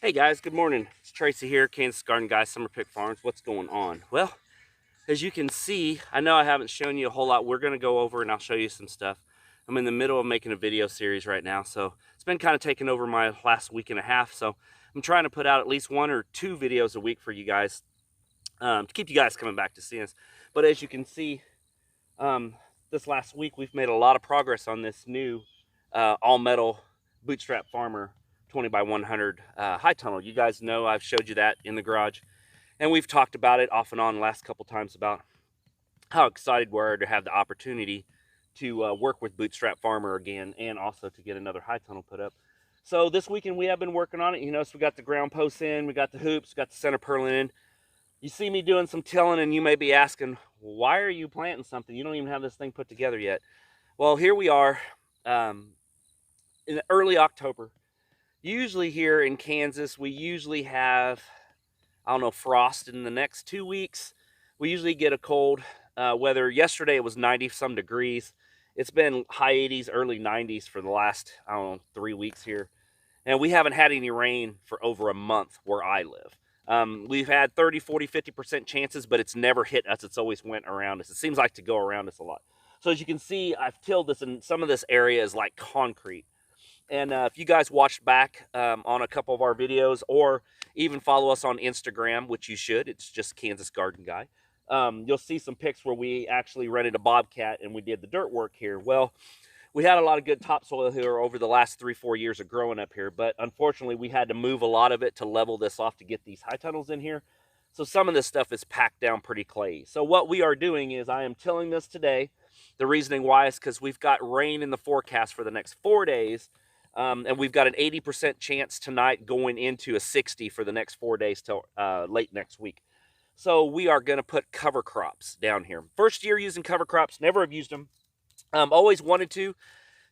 Hey guys, good morning. It's Tracy here, Kansas Garden Guy, Summer Pick Farms. What's going on? Well, as you can see, I know I haven't shown you a whole lot. We're going to go over and I'll show you some stuff. I'm in the middle of making a video series right now, so it's been kind of taking over my last week and a half. So I'm trying to put out at least 1 or 2 videos a week for you guys to keep you guys coming back to see us. But as you can see, this last week we've made a lot of progress on this new all-metal Bootstrap Farmer 20 by 100 high tunnel. You guys know I've showed you that in the garage, and we've talked about it off and on the last couple times about how excited we are to have the opportunity to work with Bootstrap Farmer again, and also to get another high tunnel put up. So this weekend we have been working on it. You know, so we got the ground posts in, we got the hoops, we got the center purlin in. You see me doing some tilling, and you may be asking, why are you planting something? You don't even have this thing put together yet. Well, here we are in early October. Usually here in Kansas, we usually have, I don't know, frost in the next 2 weeks. We usually get a cold weather. Yesterday it was 90 some degrees. It's been high 80s, early 90s for the last, I don't know, 3 weeks here. And we haven't had any rain for over a month where I live. We've had 30, 40, 50% chances, but it's never hit us. It's always went around us. It seems like to go around us a lot. So as you can see, I've tilled this, and some of this area is like concrete. And if you guys watched back on a couple of our videos, or even follow us on Instagram, which you should, it's just Kansas Garden Guy, you'll see some pics where we actually rented a bobcat and we did the dirt work here. Well, we had a lot of good topsoil here over the last 3-4 years of growing up here, but unfortunately we had to move a lot of it to level this off to get these high tunnels in here. So some of this stuff is packed down pretty clayey. So what we are doing is I am tilling this today. The reasoning why is because we've got rain in the forecast for the next 4 days. And we've got an 80% chance tonight going into a 60 for the next 4 days till late next week. So we are going to put cover crops down here. First year using cover crops, never have used them. Always wanted to,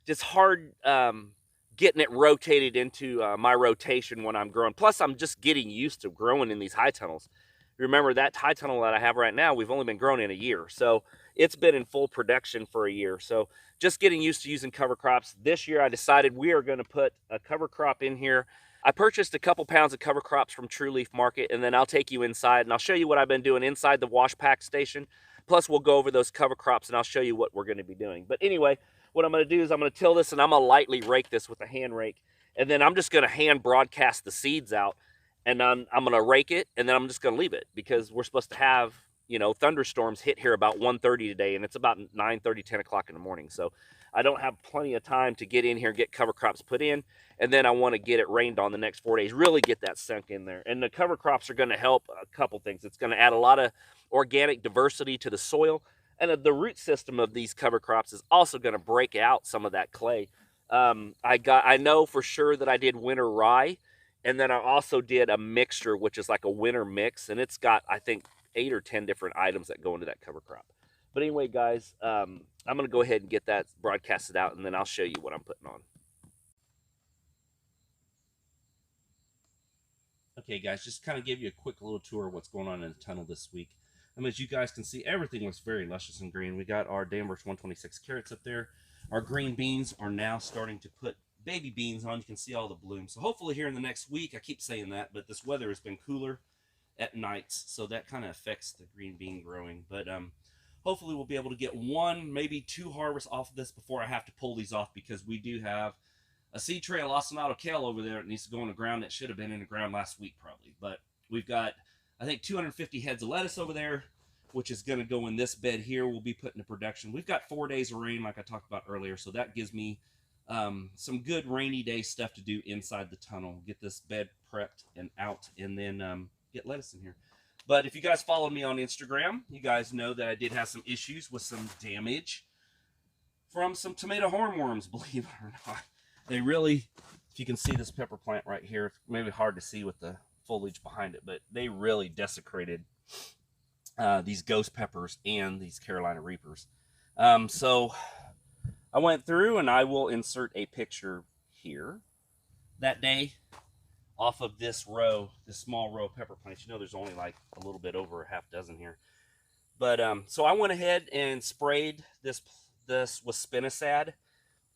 just hard getting it rotated into my rotation when I'm growing. Plus, I'm just getting used to growing in these high tunnels. Remember, that high tunnel that I have right now, we've only been growing in a year. So it's been in full production for a year. So just getting used to using cover crops. This year, I decided we are going to put a cover crop in here. I purchased a couple pounds of cover crops from True Leaf Market, and then I'll take you inside, and I'll show you what I've been doing inside the wash pack station. Plus, we'll go over those cover crops, and I'll show you what we're going to be doing. But anyway, what I'm going to do is I'm going to till this, and I'm going to lightly rake this with a hand rake. And then I'm just going to hand broadcast the seeds out, and I'm going to rake it, and then I'm just going to leave it, because we're supposed to have, you know, thunderstorms hit here about 1:30 today, and it's about 9:30, 10 o'clock in the morning. So I don't have plenty of time to get in here and get cover crops put in, and then I want to get it rained on the next 4 days, really get that sunk in there. And the cover crops are going to help a couple things. It's going to add a lot of organic diversity to the soil, and the root system of these cover crops is also going to break out some of that clay. I know for sure that I did winter rye, and then I also did a mixture, which is like a winter mix, and it's got, I think, 8 or 10 different items that go into that cover crop. But anyway, guys, I'm going to go ahead and get that broadcasted out, and then I'll show you what I'm putting on. Okay, guys, just kind of give you a quick little tour of what's going on in the tunnel this week. As you guys can see, everything looks very luscious and green. We got our Danvers 126 carrots up there. Our green beans are now starting to put baby beans on. You can see all the blooms. So hopefully here in the next week, I keep saying that, but this weather has been cooler at nights, so that kind of affects the green bean growing. But hopefully we'll be able to get 1, maybe 2 harvests off of this before I have to pull these off, because we do have a seed tray of lacinato kale over there that needs to go in the ground that should have been in the ground last week probably. But we've got, I think, 250 heads of lettuce over there, which is going to go in this bed here. We'll be putting to production. We've got 4 days of rain, like I talked about earlier, so that gives me some good rainy day stuff to do inside the tunnel. Get this bed prepped and out, and then get lettuce in here. But if you guys followed me on Instagram, you guys know that I did have some issues with some damage from some tomato hornworms, believe it or not. They really, if you can see this pepper plant right here, it's maybe hard to see with the foliage behind it, but they really desecrated these ghost peppers and these Carolina Reapers. So I went through, and I will insert a picture here. That day, off of this row, this small row of pepper plants, you know there's only like a little bit over a half dozen here. But so I went ahead and sprayed this with spinosad,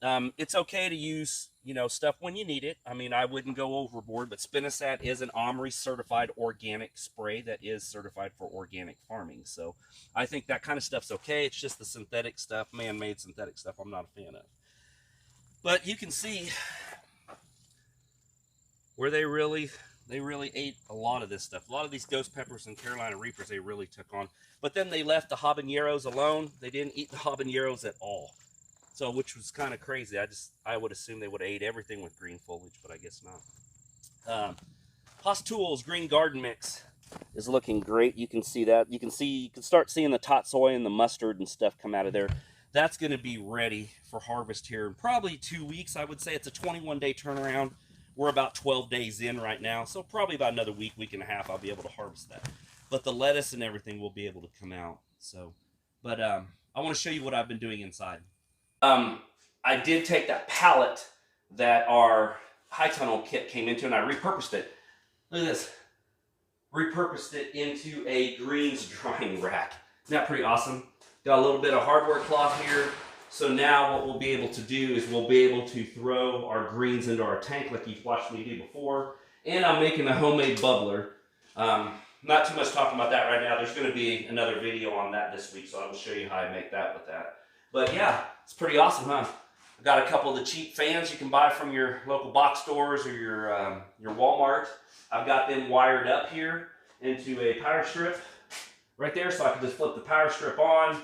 It's okay to use, you know, stuff when you need it. I mean, I wouldn't go overboard, but spinosad is an OMRI certified organic spray that is certified for organic farming. So I think that kind of stuff's okay. It's just the synthetic stuff, man-made synthetic stuff, I'm not a fan of. But you can see where they really ate a lot of this stuff. A lot of these ghost peppers and Carolina Reapers they really took on. But then they left the habaneros alone. They didn't eat the habaneros at all. So, which was kind of crazy. I would assume they would have ate everything with green foliage, but I guess not. Haas Tools Green Garden Mix is looking great. You can see that. You can start seeing the tatsoi and the mustard and stuff come out of there. That's going to be ready for harvest here in probably 2 weeks. I would say it's a 21-day turnaround. We're about 12 days in right now, so probably about another week and a half, I'll be able to harvest that. But the lettuce and everything will be able to come out. So, but I want to show you what I've been doing inside. I did take that pallet that our high tunnel kit came into, and I repurposed it. Look at this. Repurposed it into a greens drying rack. Isn't that pretty awesome? Got a little bit of hardware cloth here. So now what we'll be able to do is we'll be able to throw our greens into our tank like you've watched me do before. And I'm making a homemade bubbler. Not too much talking about that right now. There's going to be another video on that this week, so I will show you how I make that with that. But yeah, it's pretty awesome, huh? I've got a couple of the cheap fans you can buy from your local box stores or your Walmart. I've got them wired up here into a power strip right there, so I can just flip the power strip on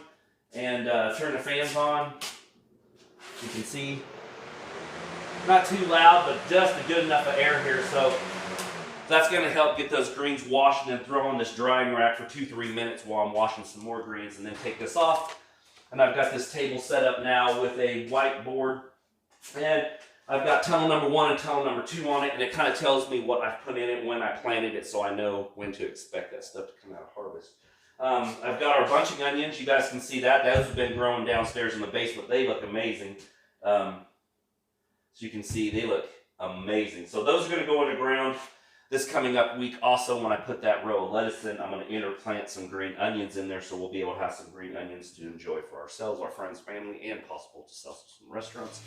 and turn the fans on. You can see, not too loud, but just a good enough of air here. So that's going to help get those greens washed and then throw on this drying rack for 2-3 minutes while I'm washing some more greens, and then take this off. And I've got this table set up now with a whiteboard, and I've got tunnel number 1 and tunnel number 2 on it, and it kind of tells me what I've put in it, when I planted it, so I know when to expect that stuff to come out of harvest. I've got our bunching onions. You guys can see that. Those have been growing downstairs in the basement. They look amazing. So you can see they look amazing. So those are going to go underground this coming up week. Also, when I put that row of lettuce in, I'm going to interplant some green onions in there, so we'll be able to have some green onions to enjoy for ourselves, our friends, family, and possible to sell to some restaurants.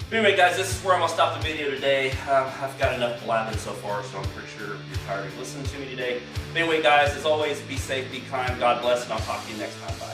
But anyway, guys, this is where I'm going to stop the video today. I've got enough blabbing so far, so I'm pretty sure you're tired of listening to me today. But anyway, guys, as always, be safe, be kind, God bless, and I'll talk to you next time. Bye.